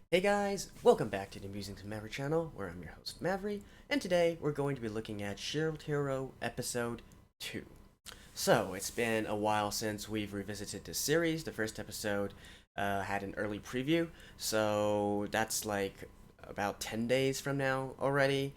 Hey guys, welcome back to the Musings of Maverick channel, where I'm your host Maverick, and today we're going to be looking at Shield Hero Episode 2. So, it's been a while since we've revisited this series. The first episode had an early preview, so that's like about 10 days from now already,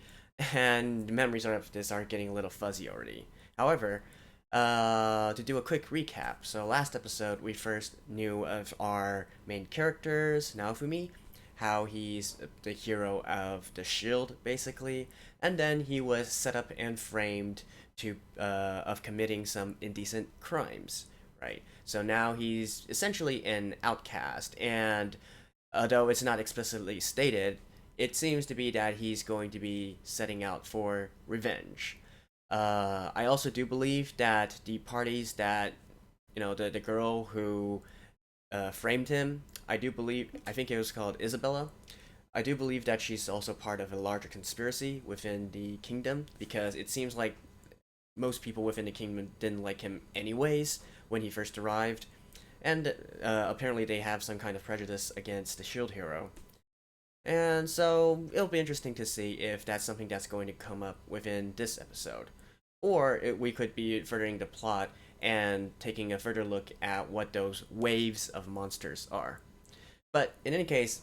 and memories of this are getting a little fuzzy already. However, to do a quick recap, so last episode we first knew of our main characters, Naofumi, how he's the hero of the shield basically, and then he was set up and framed to of committing some indecent crimes, right? So now he's essentially an outcast, and although it's not explicitly stated, it seems to be that he's going to be setting out for revenge. I also do believe that the parties that, the girl who framed him, I think it was called Isabella. I do believe that she's also part of a larger conspiracy within the kingdom, because it seems like most people within the kingdom didn't like him anyways when he first arrived, and apparently they have some kind of prejudice against the shield hero. And so it'll be interesting to see if that's something that's going to come up within this episode. Or we could be furthering the plot and taking a further look at what those waves of monsters are. But in any case,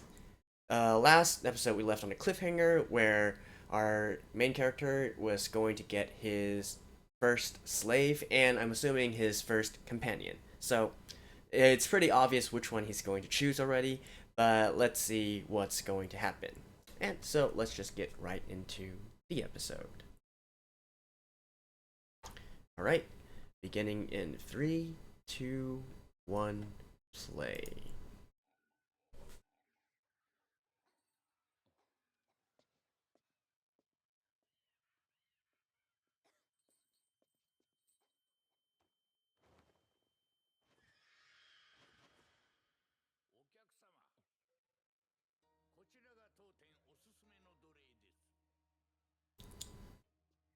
last episode we left on a cliffhanger where our main character was going to get his first slave, and I'm assuming his first companion. So it's pretty obvious which one he's going to choose already, but let's see what's going to happen. And so let's just get right into the episode. Alright, beginning in 3, 2, 1, play.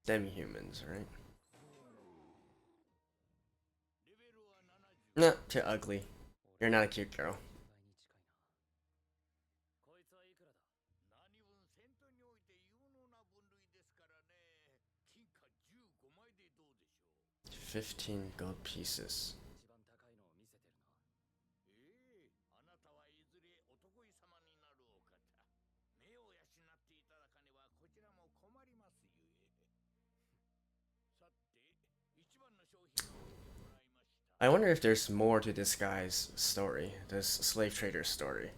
Demi-humans, right? No, too ugly. You're not a cute girl. 15 gold pieces. I wonder if there's more to this guy's story, this slave trader's story.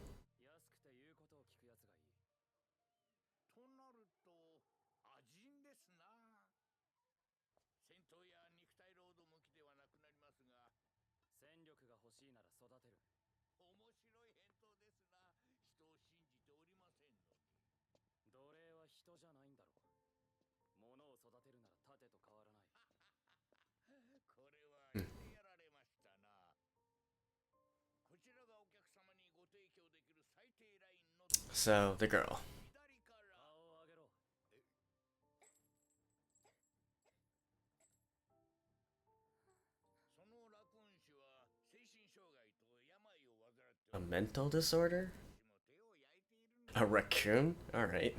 So, the girl. A mental disorder? A raccoon? Alright.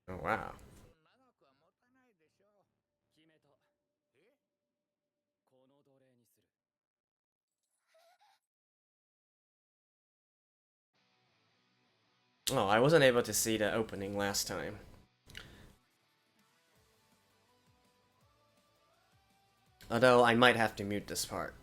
Oh, wow. Oh, I wasn't able to see the opening last time. Although, I might have to mute this part.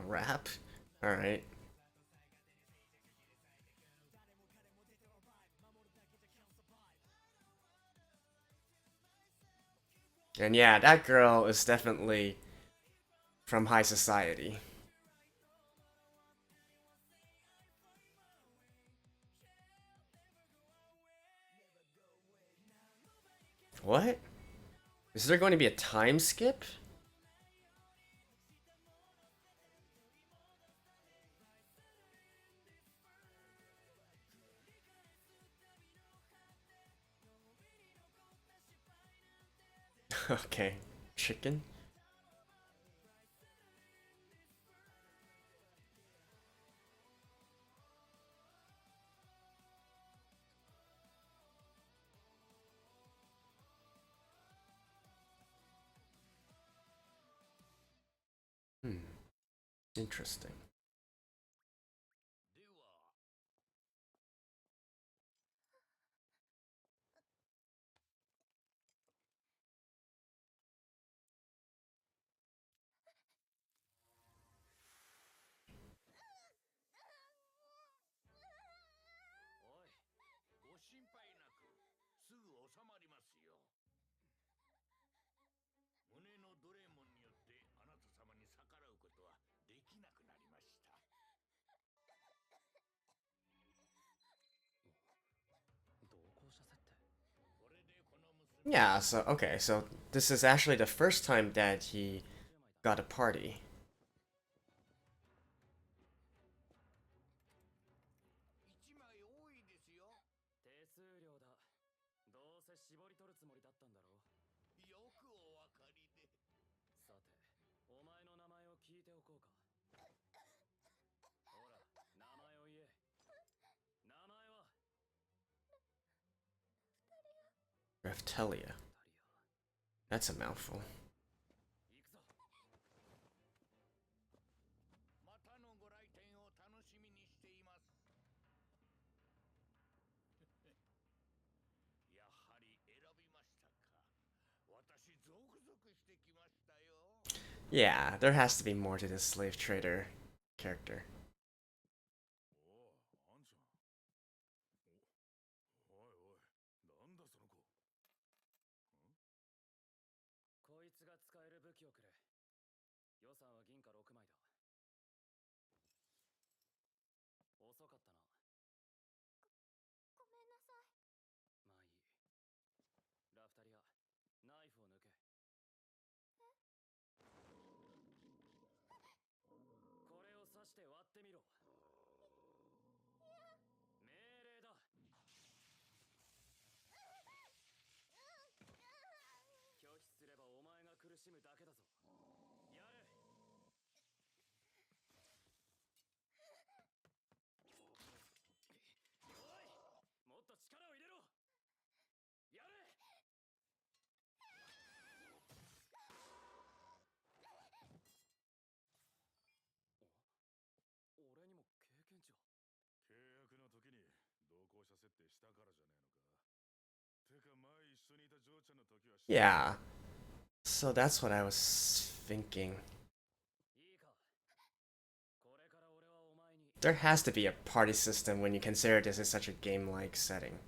Rap? Alright. And yeah, that girl is definitely from high society. What? Is there going to be a time skip? Okay. Chicken? Interesting. Yeah, so okay, so this is actually the first time that he got a party. Raphtalia. That's a mouthful. Yeah, there has to be more to this slave trader character. Yeah, so that's what I was thinking. There has to be a party system when you consider this is such a game-like setting.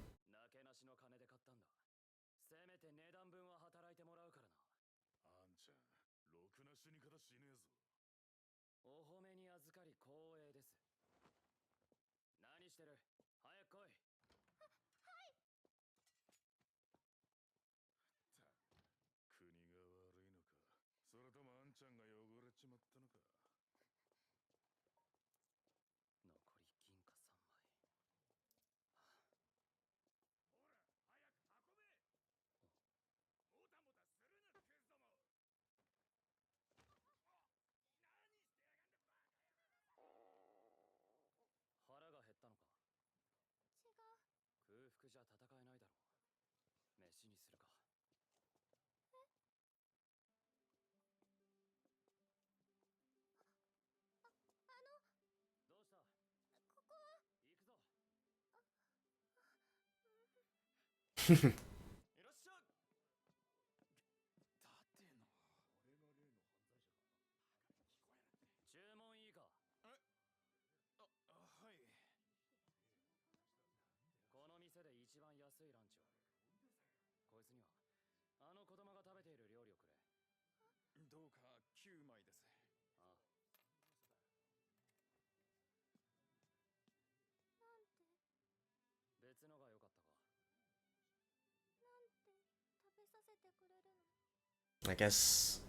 I guess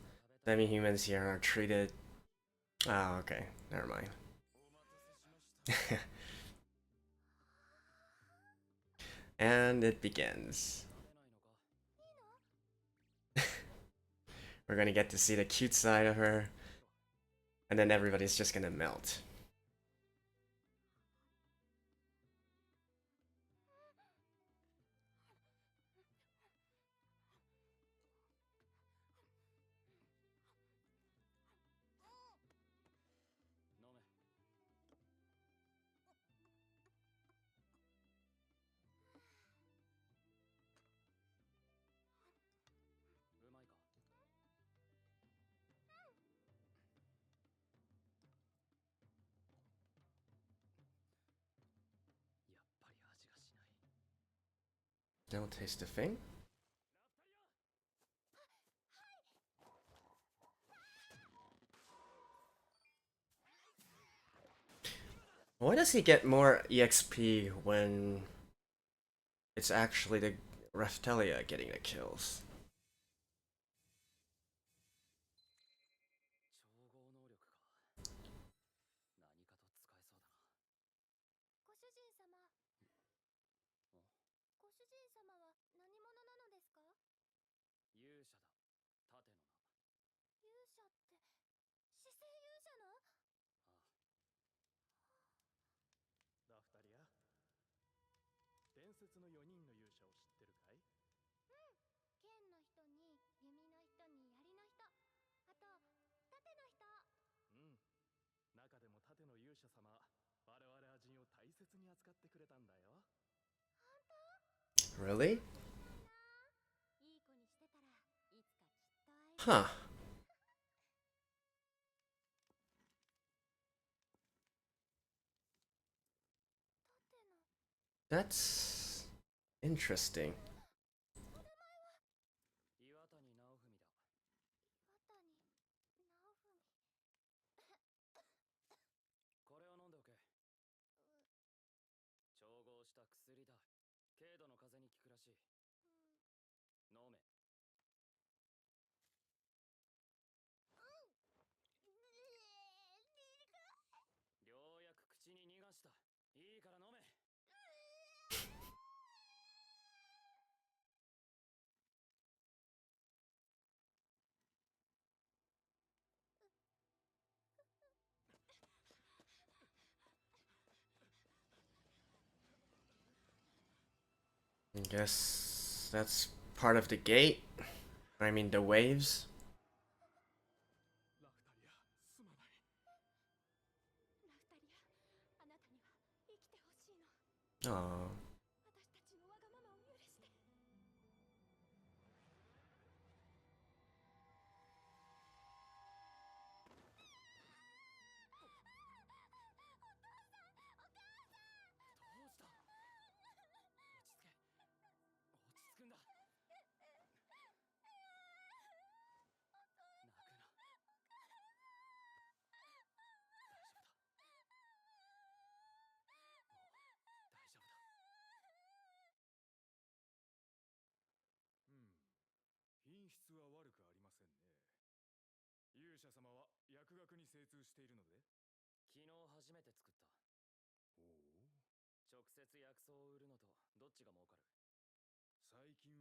demi-humans here are treated... Oh, okay. Never mind. And it begins. We're gonna get to see the cute side of her, and then everybody's just gonna melt. Don't taste a thing. Why does he get more EXP when it's actually the Raphtalia getting the kills? Really? Huh. That's interesting. I guess that's part of the gate. I mean, the waves. Oh.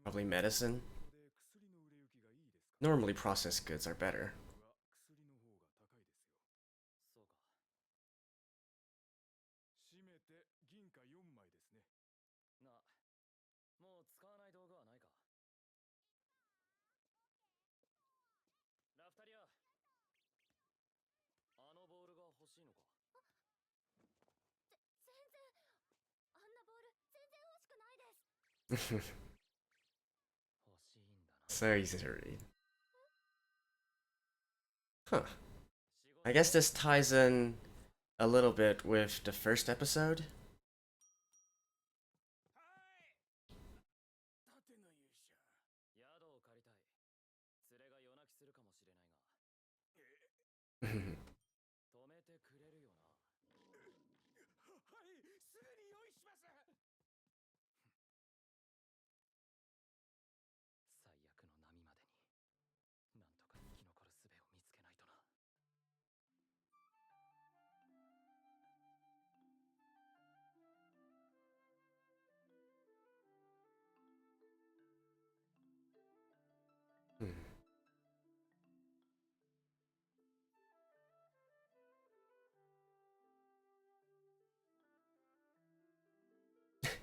Probably medicine. Normally processed goods are better. So easy to read. Huh. I guess this ties in a little bit with the first episode.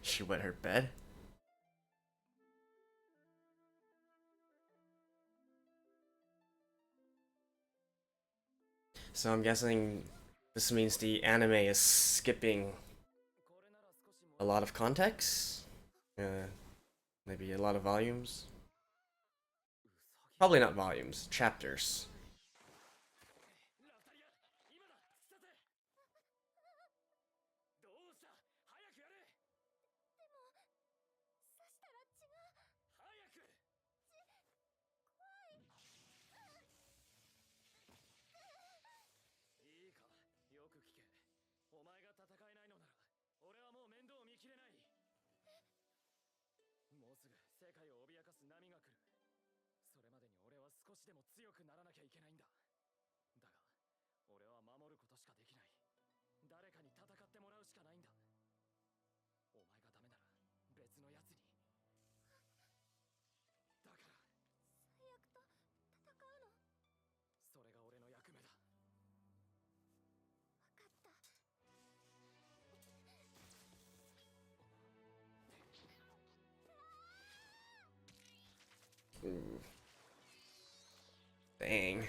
She wet her bed? So I'm guessing this means the anime is skipping a lot of context? Maybe a lot of volumes? Probably not volumes, chapters. Ooh. Dang.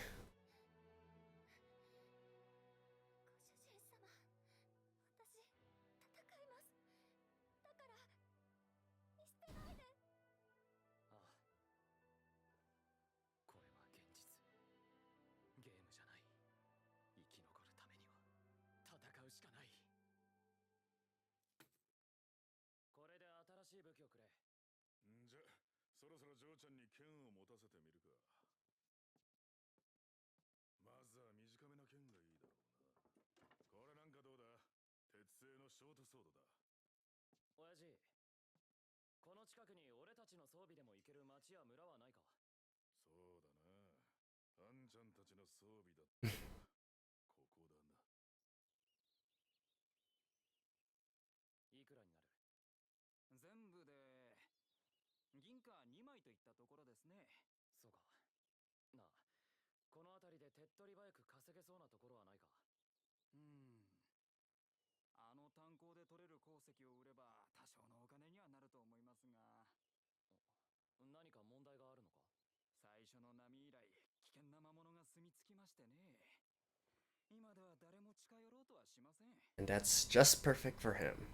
And that's just perfect for him.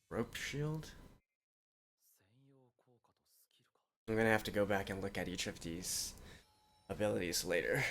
Rope shield? I'm gonna have to go back and look at each of these abilities later.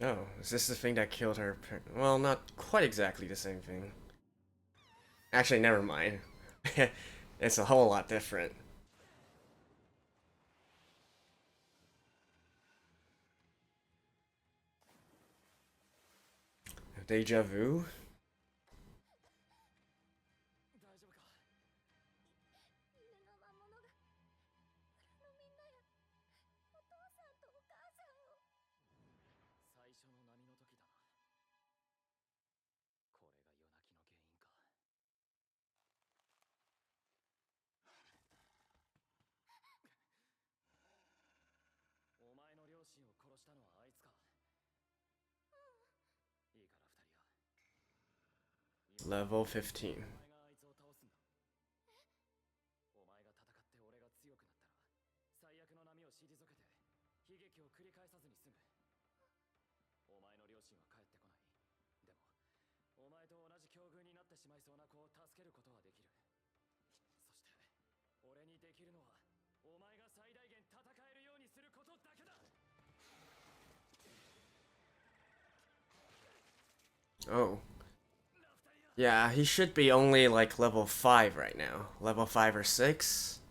Oh, is this the thing that killed her? Well, not quite exactly the same thing. Actually, never mind. It's a whole lot different. Deja vu? Level 15. おう。Yeah, he should be only like level 5 right now. Level 5 or 6?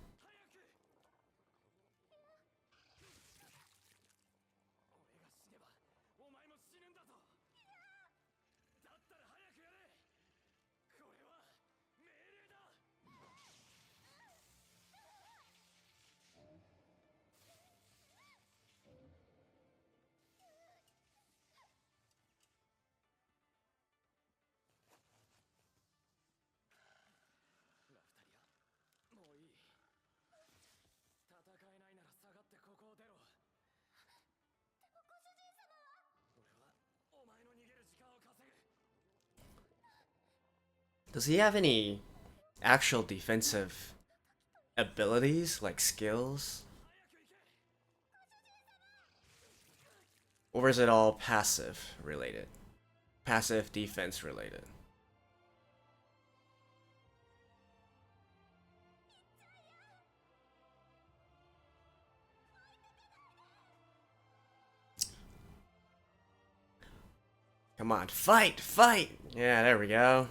Does he have any actual defensive abilities, like skills? Or is it all passive related? Passive defense related? Come on, fight! Fight! Yeah, there we go.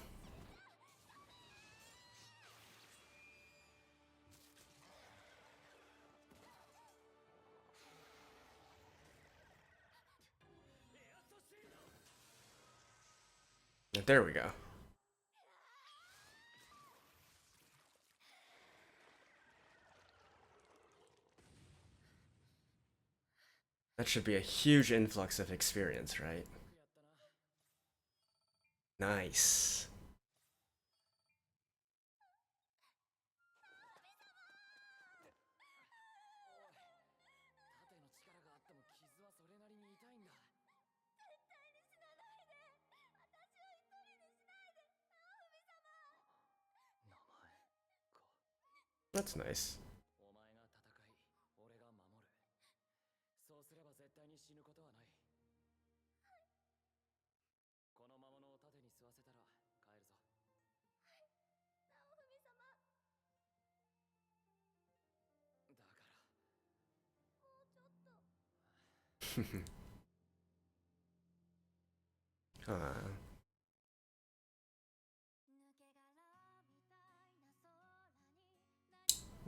There we go. That should be a huge influx of experience, right? Nice. That's nice.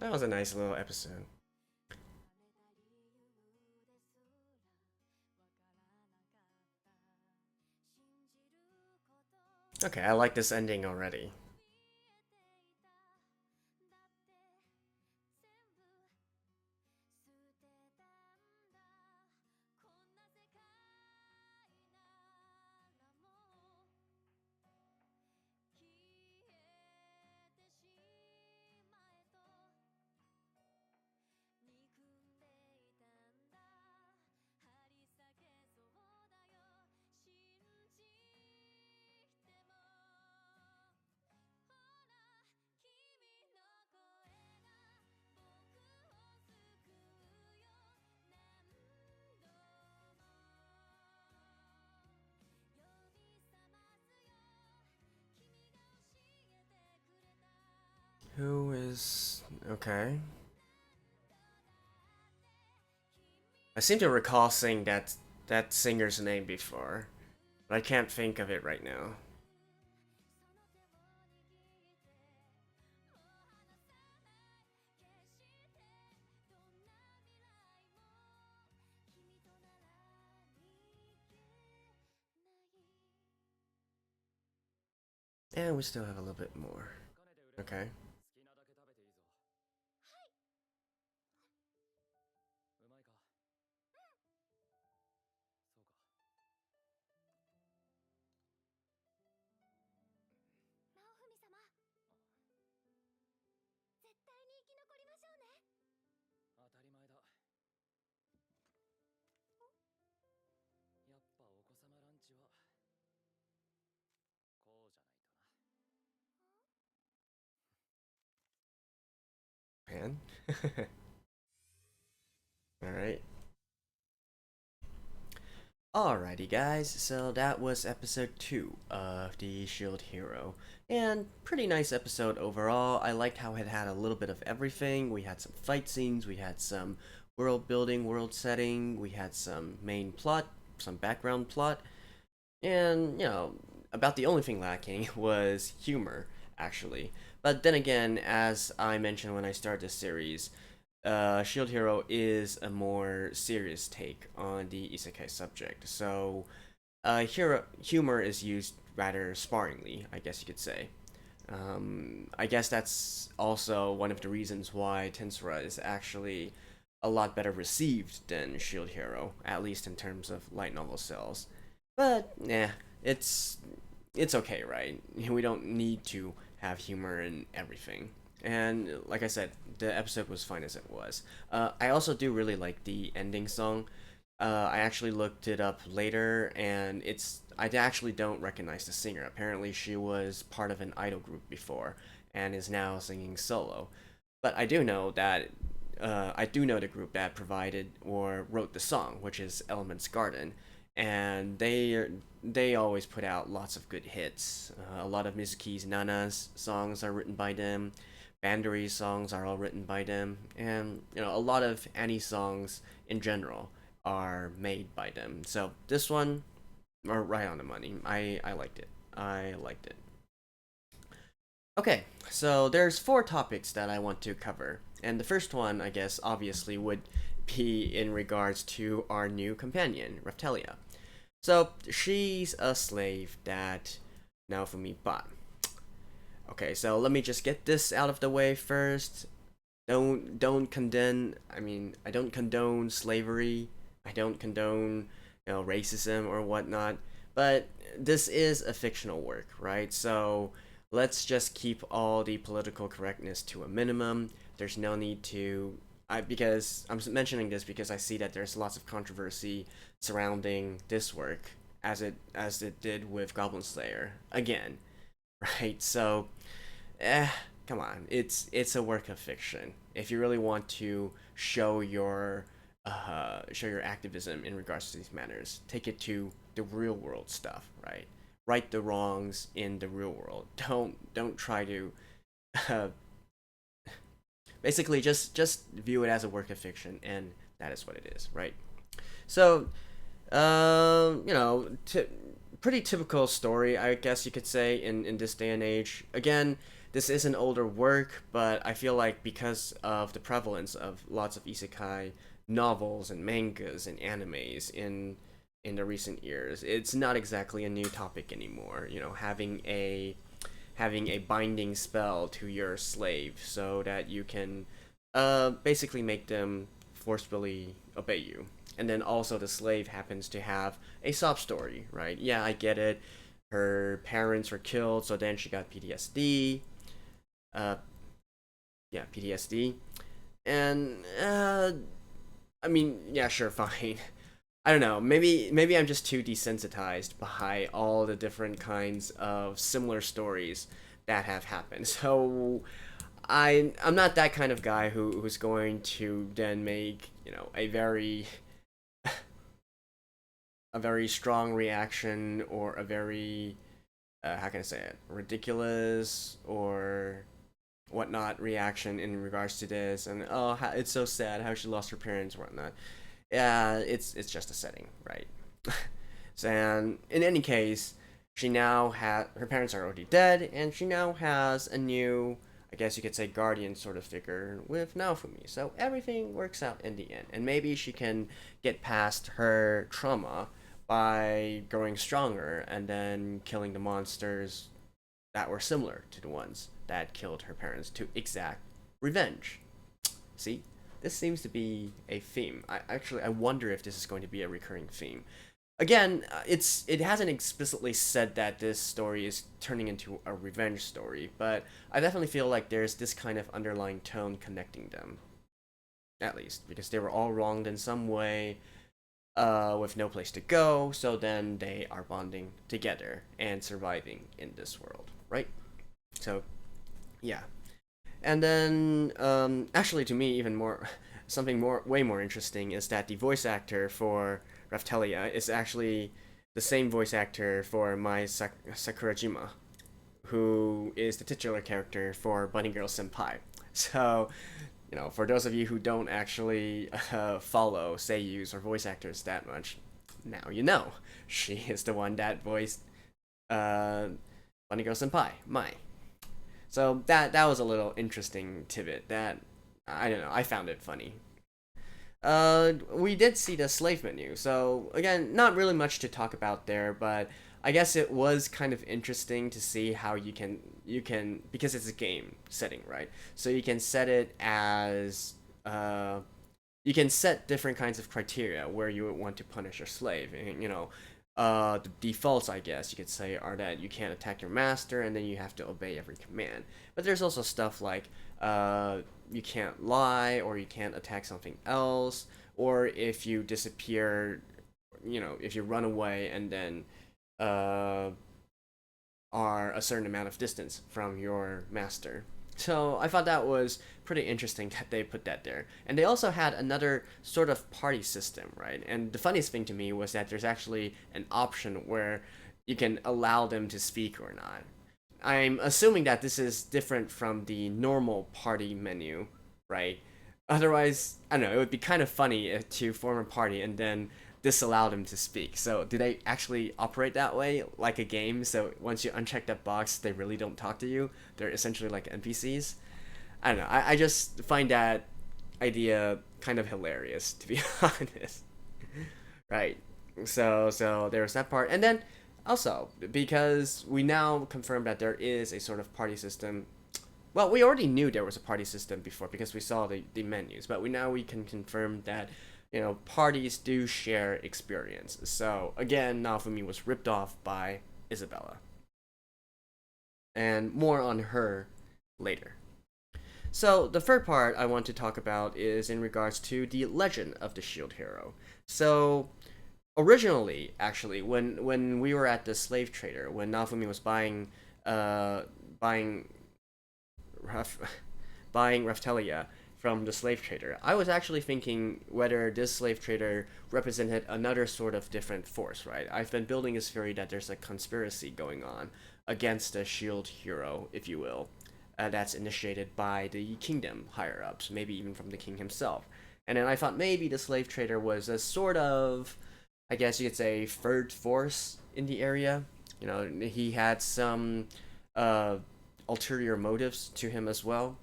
That was a nice little episode. Okay, I like this ending already. Who is... okay. I seem to recall seeing that singer's name before, but I can't think of it right now. And we still have a little bit more. Okay. man. Alright. Alrighty, guys, so that was episode 2 of the Shield Hero. And pretty nice episode overall. I liked how it had a little bit of everything. We had some fight scenes, we had some world building, world setting, we had some main plot, some background plot, and, about the only thing lacking was humor, actually. But then again, as I mentioned when I started this series, Shield Hero is a more serious take on the isekai subject, so humor is used rather sparingly, I guess you could say. I guess that's also one of the reasons why Tensura is actually a lot better received than Shield Hero, at least in terms of light novel sales. But yeah, it's okay, right? We don't need to have humor in everything. And like I said, the episode was fine as it was. I also do really like the ending song. I actually looked it up later, and I actually don't recognize the singer. Apparently, she was part of an idol group before, and is now singing solo. But I do know the group that provided or wrote the song, which is Elements Garden, and they always put out lots of good hits. A lot of Mizuki's Nana's songs are written by them. Bandori's songs are all written by them, and a lot of Annie songs in general are made by them. So this one, are right on the money. I liked it. I liked it. Okay, so there's 4 topics that I want to cover, and the first one, I guess, obviously would be in regards to our new companion, Raphtalia. So she's a slave that Naofumi bought. Okay, so let me just get this out of the way first. Don't condemn. I don't condone slavery. I don't condone racism or whatnot. But this is a fictional work, right? So let's just keep all the political correctness to a minimum. There's no need to. Because I'm mentioning this because I see that there's lots of controversy surrounding this work, as it did with Goblin Slayer again, right? So, come on, it's a work of fiction. If you really want to show your activism in regards to these matters, take it to the real world stuff, right? Right the wrongs in the real world. Don't try to uh, basically just view it as a work of fiction, and that is what it is, right? So, pretty typical story, I guess you could say, in this day and age. Again, this is an older work, but I feel like because of the prevalence of lots of isekai novels and mangas and animes in the recent years, it's not exactly a new topic anymore. Having a binding spell to your slave so that you can basically make them forcefully obey you. And then also the slave happens to have a sob story, right? Yeah, I get it. Her parents were killed, so then she got PTSD. Uh, yeah, PTSD. And yeah, sure, fine. I don't know. Maybe I'm just too desensitized by all the different kinds of similar stories that have happened. So I'm not that kind of guy who's going to then make a very strong reaction, or a very how can I say it, ridiculous or whatnot reaction in regards to this, and it's so sad how she lost her parents, whatnot. Yeah, it's just a setting, right? So, and in any case, she now had her parents are already dead, and she now has a new, I guess you could say, guardian sort of figure with Naofumi. So everything works out in the end, and maybe she can get past her trauma by growing stronger and then killing the monsters that were similar to the ones that killed her parents to exact revenge. See, this seems to be a theme. I wonder if this is going to be a recurring theme. Again, it hasn't explicitly said that this story is turning into a revenge story, but I definitely feel like there's this kind of underlying tone connecting them, at least because they were all wronged in some way, with no place to go. So then they are bonding together and surviving in this world, right? So, yeah. And then, actually, to me, even more, something way more interesting is that the voice actor for Raphtalia is actually the same voice actor for Mai Sakurajima, who is the titular character for Bunny Girl Senpai. So, for those of you who don't actually follow seiyus or voice actors that much, now you know. She is the one that voiced Bunny Girl Senpai, Mai. So that was a little interesting tidbit that I don't know. I found it funny. We did see the slave menu. So again, not really much to talk about there, but I guess it was kind of interesting to see how you can because it's a game setting, right? So you can set it as you can set different kinds of criteria where you would want to punish your slave. And, the defaults, I guess you could say, are that you can't attack your master and then you have to obey every command. But there's also stuff like you can't lie, or you can't attack something else, or if you disappear, if you run away and then are a certain amount of distance from your master. So I thought that was pretty interesting that they put that there. And they also had another sort of party system, right? And the funniest thing to me was that there's actually an option where you can allow them to speak or not. I'm assuming that this is different from the normal party menu, right? Otherwise, I don't know, it would be kind of funny to form a party and then disallow them to speak. So do they actually operate that way, like a game? So once you uncheck that box, they really don't talk to you. They're essentially like NPCs. I don't know. I just find that idea kind of hilarious, to be honest. Right. So there's that part, and then also because we now confirmed that there is a sort of party system. Well, we already knew there was a party system before because we saw the menus, but we can confirm that parties do share experience. So again, Naofumi was ripped off by Isabella, and more on her later. So the third part I want to talk about is in regards to the legend of the shield hero. So originally, actually, when we were at the slave trader, when Naofumi was buying buying Raphtalia from the slave trader, I was actually thinking whether this slave trader represented another sort of different force, right? I've been building this theory that there's a conspiracy going on against the shield hero, if you will, that's initiated by the kingdom higher ups, maybe even from the king himself. And then I thought maybe the slave trader was a sort of, I guess you could say, third force in the area. He had some ulterior motives to him as well.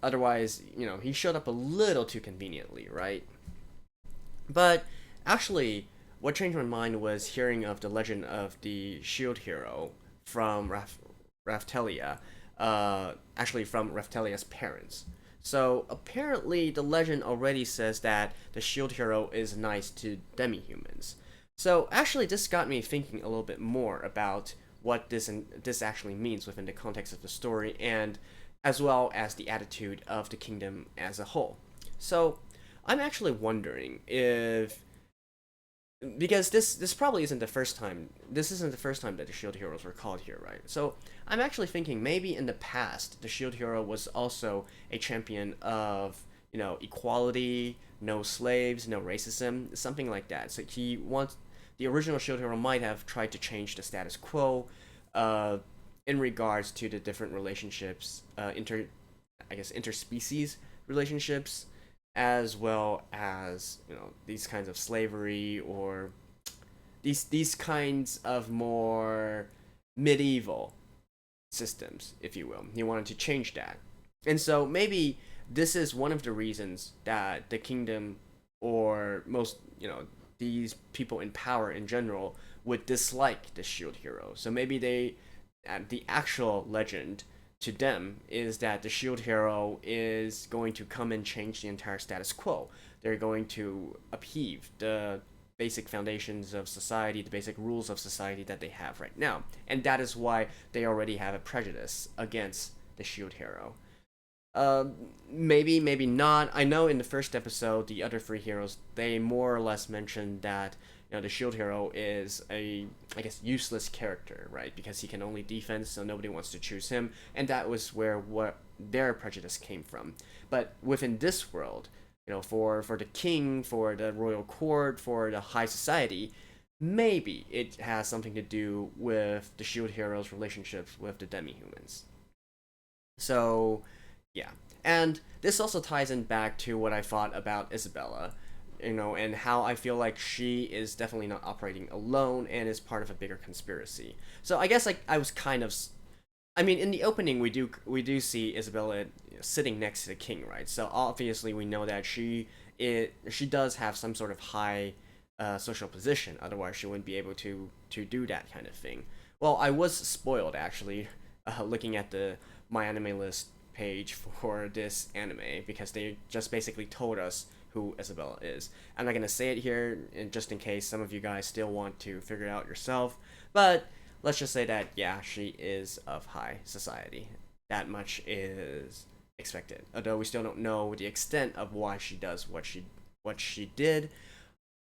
Otherwise, he showed up a little too conveniently, right? But actually, what changed my mind was hearing of the legend of the shield hero from Raphtalia, actually from Raphtalia's parents. So apparently, the legend already says that the shield hero is nice to demi-humans. So actually, this got me thinking a little bit more about what this actually means within the context of the story, and as well as the attitude of the kingdom as a whole. So I'm actually wondering if, because this probably isn't the first time. This isn't the first time that the shield heroes were called here, right? So I'm actually thinking maybe in the past the shield hero was also a champion of equality, no slaves, no racism, something like that. So the original shield hero might have tried to change the status quo, in regards to the different relationships, interspecies relationships, as well as these kinds of slavery, or these kinds of more medieval systems, if you will. He wanted to change that, and so maybe this is one of the reasons that the kingdom, or most these people in power in general, would dislike the shield hero. So maybe the actual legend to them is that the shield hero is going to come and change the entire status quo. They're going to upheave the basic foundations of society, the basic rules of society that they have right now. And that is why they already have a prejudice against the shield hero. Maybe not. I know in the first episode, the other three heroes, they more or less mentioned that the shield hero is a, I guess, useless character, right? Because he can only defense, so nobody wants to choose him, and that was where what their prejudice came from. But within this world, for the king, for the royal court, for the high society, maybe it has something to do with the shield hero's relationships with the demi-humans. So, yeah. And this also ties in back to what I thought about Isabella, and how I feel like she is definitely not operating alone and is part of a bigger conspiracy. So I guess like I was kind of, I mean, in the opening we do see Isabella sitting next to the king, right? So obviously we know that she does have some sort of high social position. Otherwise, she wouldn't be able to do that kind of thing. Well, I was spoiled actually, looking at the My Anime List page for this anime because they just basically told us who Isabella is. I'm not gonna say it here, and just in case some of you guys still want to figure it out yourself. But let's just say that yeah, she is of high society. That much is expected. Although we still don't know the extent of why she does what she did.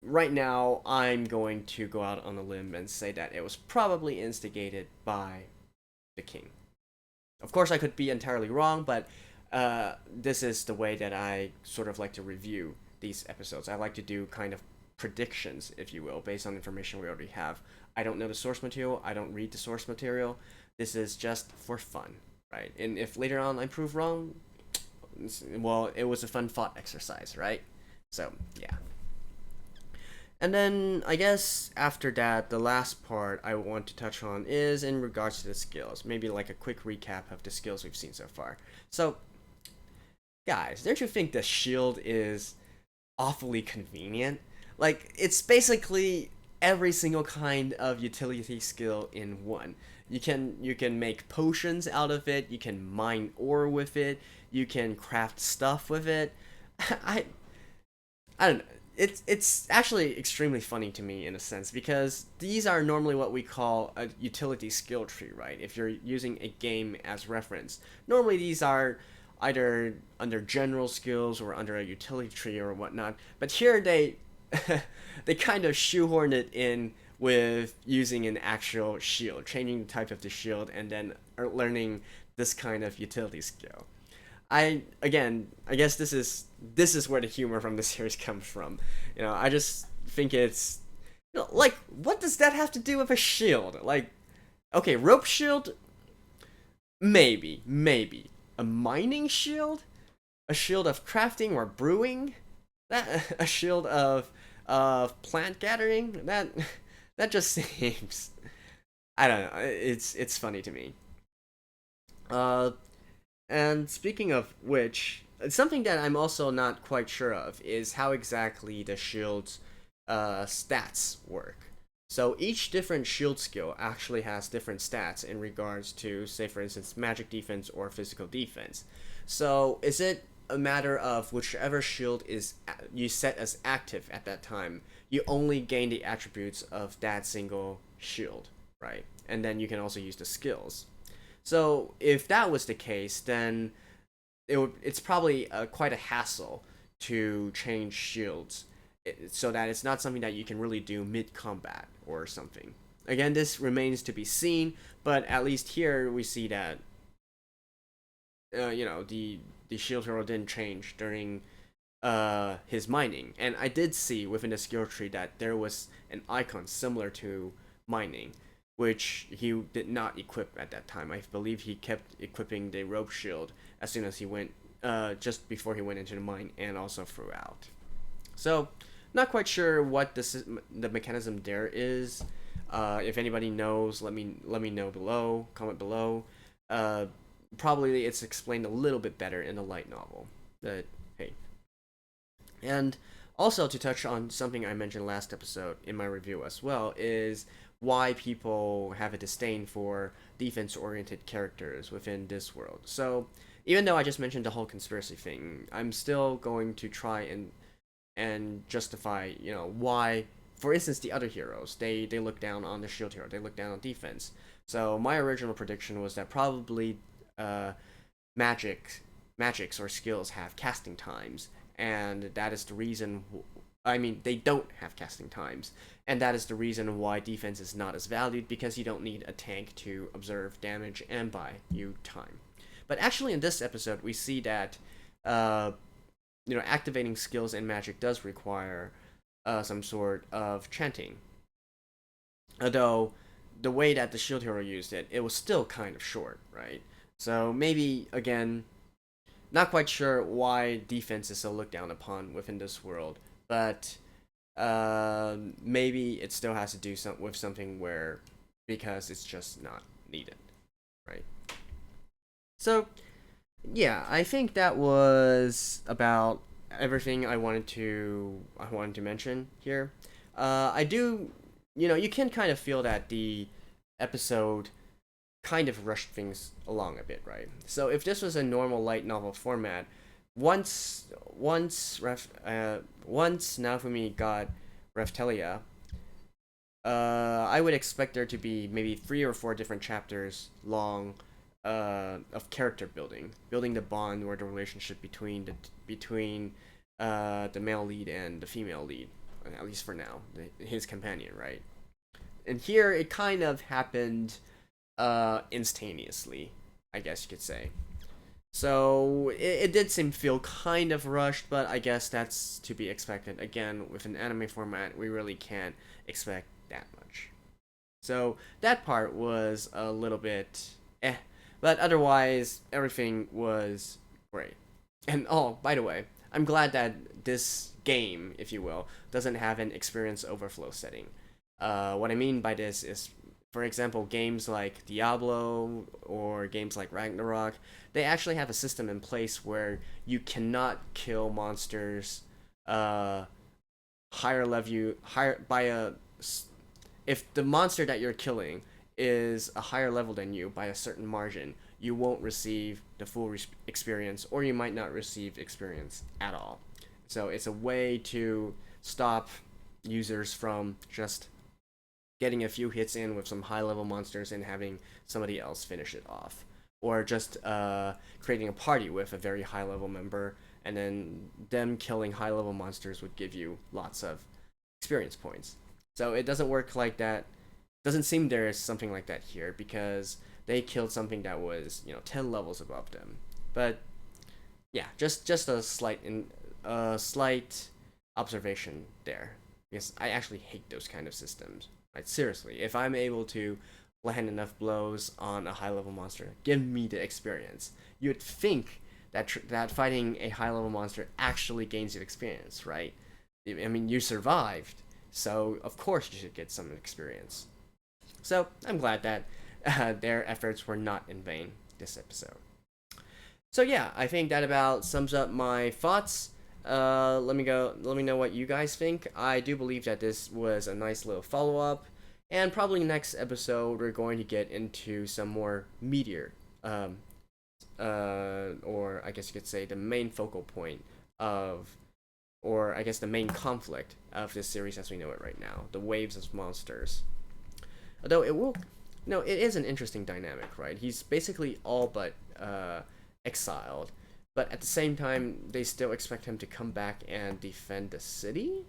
Right now, I'm going to go out on a limb and say that it was probably instigated by the king. Of course, I could be entirely wrong, but this is the way that I sort of like to review these episodes. I like to do kind of predictions, if you will, based on information we already have. I don't know the source material. I don't read the source material. This is just for fun, right? And if later on I prove wrong, well, it was a fun thought exercise, right? So, yeah. And then, I guess, after that, the last part I want to touch on is in regards to the skills. Maybe like a quick recap of the skills we've seen so far. So, guys, don't you think the shield is awfully convenient? Like, it's basically every single kind of utility skill in one. You can make potions out of it, you can mine ore with it, you can craft stuff with it. I I don't know. It's actually extremely funny to me in a sense because these are normally what we call a utility skill tree, right? If you're using a game as reference, normally these are either under general skills or under a utility tree or whatnot. But here they they kind of shoehorn it in with using an actual shield, changing the type of the shield, and then learning this kind of utility skill. I guess this is where the humor from the series comes from. I just think it's like what does that have to do with a shield? Like, okay, rope shield, maybe a mining shield, a shield of crafting or brewing, that a shield of plant gathering. That just seems, I don't know. It's funny to me. Uh, And speaking of which, something that I'm also not quite sure of is how exactly the shield's stats work. So each different shield skill actually has different stats in regards to, say for instance, magic defense or physical defense. So is it a matter of whichever shield is you set as active at that time, you only gain the attributes of that single shield, right? And then you can also use the skills. So if that was the case, then it's probably quite a hassle to change shields, so that it's not something that you can really do mid-combat or something. Again, this remains to be seen, but at least here we see that the shield hero didn't change during his mining, and I did see within the skill tree that there was an icon similar to mining, which he did not equip at that time. I believe he kept equipping the rope shield as soon as he went, just before he went into the mine, and also throughout. So, not quite sure what the mechanism there is. If anybody knows, let me know below. Comment below. Probably it's explained a little bit better in the light novel. But hey, and also to touch on something I mentioned last episode in my review as well is why people have a disdain for defense-oriented characters within this world. So, even though I just mentioned the whole conspiracy thing, I'm still going to try and justify, why, for instance, the other heroes, they look down on the shield hero, they look down on defense. So, my original prediction was that probably magics or skills have casting times, and that is the reason I mean, they don't have casting times, and that is the reason why defense is not as valued, because you don't need a tank to observe damage and buy you time. But actually, in this episode, we see that, activating skills in magic does require some sort of chanting. Although, the way that the shield hero used it, it was still kind of short, right? So maybe, again, not quite sure why defense is so looked down upon within this world, but maybe it still has to do with something where, because it's just not needed, right? So, yeah, I think that was about everything I wanted to mention here. I do, you can kind of feel that the episode kind of rushed things along a bit, right? So if this was a normal light novel format, once Naofumi got Raphtalia, I would expect there to be maybe 3 or 4 different chapters long of character building the bond or the relationship between the male lead and the female lead, at least for now, his companion, right? And here it kind of happened instantaneously, I guess you could say. So it did feel kind of rushed, but I guess that's to be expected. Again, with an anime format, we really can't expect that much. So that part was a little bit but otherwise everything was great. And by the way, I'm glad that this game, if you will, doesn't have an experience overflow setting. What I mean by this is, for example, games like Diablo or games like Ragnarok, they actually have a system in place where you cannot kill monsters higher if the monster that you're killing is a higher level than you by a certain margin, you won't receive the full experience, or you might not receive experience at all. So it's a way to stop users from just getting a few hits in with some high level monsters and having somebody else finish it off, or just creating a party with a very high level member, and then them killing high level monsters would give you lots of experience points. So it doesn't work like that. Doesn't seem there is something like that here, because they killed something that was 10 levels above them. But yeah, just a slight observation there, because I actually hate those kind of systems. Right, seriously, if I'm able to land enough blows on a high level monster, give me the experience. You'd think that fighting a high level monster actually gains you experience, right? I mean, you survived, so of course you should get some experience. So I'm glad that their efforts were not in vain this episode. So yeah, I think that about sums up my thoughts. Let me know what you guys think. I do believe that this was a nice little follow-up, and probably next episode we're going to get into some more meatier, or I guess you could say the main focal point of, or I guess the main conflict of this series as we know it right now, the waves of monsters. Although it is an interesting dynamic, right? He's basically all but exiled, but at the same time, they still expect him to come back and defend the city.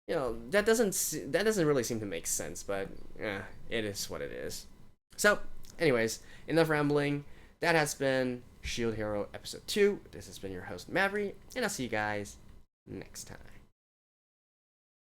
That doesn't really seem to make sense, but it is what it is. So, anyways, enough rambling. That has been Shield Hero Episode 2. This has been your host, Maverick, and I'll see you guys next time.